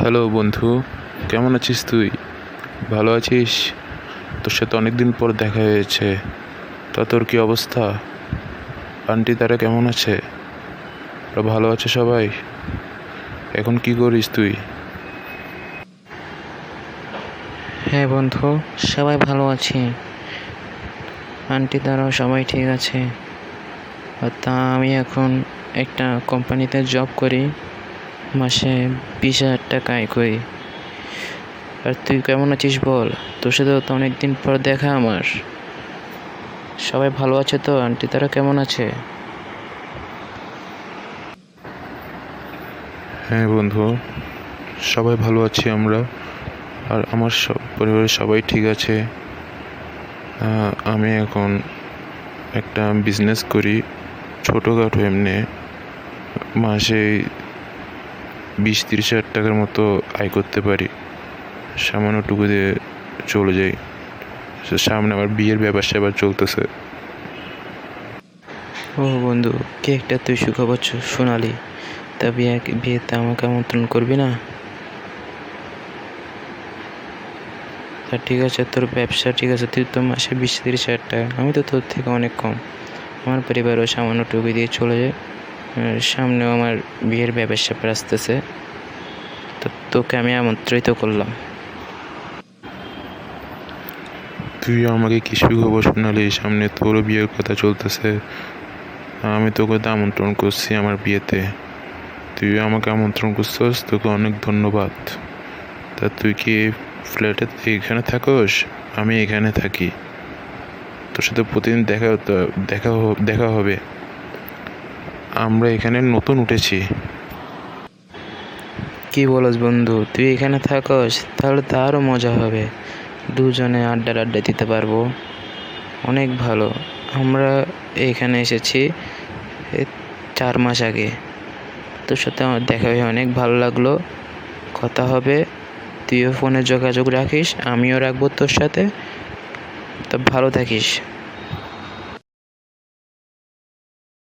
Hello বন্ধু, কেমন আছিস তুই? ভালো আছিস? তোর সাথে অনেকদিন পর দেখা হয়েছে। তা তোর কি অবস্থা? আন্টি তারা কেমন আছে? ওরা ভালো আছে সবাই? এখন কি করিস তুই? হ্যাঁ বন্ধু, সবাই ভালো আছে। আন্টি তারাও সবাই ঠিক আছে। তা আমি এখন একটা কোম্পানিতে জব করি, মাসে 20,000 টাকা আয় করি। আর তুই কেমন আছিস বল? তোর সাথে তো অনেকদিন পর দেখা আমার। সবাই ভালো আছে তো? আন্টি তারা কেমন আছে? হ্যাঁ বন্ধু, সবাই ভালো আছি আমরা। আর আমার পরিবারের সবাই ঠিক আছে। আমি এখন একটা বিজনেস করি, ছোটোখাটো এমনি। মাসে 20-30 হাজার টাকার মতো আয় করতে পারি। সামান্যটুকু দিয়ে চলে যাই। সামনে আমার বিয়ের ব্যাপার চলতেছে। ও বন্ধু, কে একটা তুই সুখবর শোনালি। তা বিয়েতে আমাকে আমন্ত্রণ করবি না? তা ঠিক আছে, তোর ব্যবসা ঠিক আছে, তুই তো মাসে 20-30 হাজার টাকা, আমি তো তোর থেকে অনেক কম। আমার পরিবারও সামান্য টুকু দিয়ে চলে যায়। সামনেও আমার বিয়ের ব্যাপার আসতেছে, তো তোকে আমি আমন্ত্রিত করলাম। তুই আমাকে কি সুখবর শোনালি? সামনে তোরও বিয়ের কথা চলতেছে। আমি তোকে তো আমন্ত্রণ করছি আমার বিয়েতে। তুই আমাকে আমন্ত্রণ করছিস, তোকে অনেক ধন্যবাদ। তা তুই কি ফ্ল্যাটে এখানে থাকোস? আমি এখানে থাকি। তোর সাথে প্রতিদিন দেখা হবে। আমরা এখানে নতুন উঠেছি। কি বলস বন্ধু, তুই এখানে থাকস? তাহলে তো আরও মজা হবে, দুজনে আড্ডা দিতে পারবো। অনেক ভালো। আমরা এখানে এসেছি 4 মাস আগে। তোর সাথে আমার দেখা হয়ে অনেক ভালো লাগলো। কথা হবে, তুইও ফোনে যোগাযোগ রাখিস, আমিও রাখবো তোর সাথে। তো ভালো থাকিস।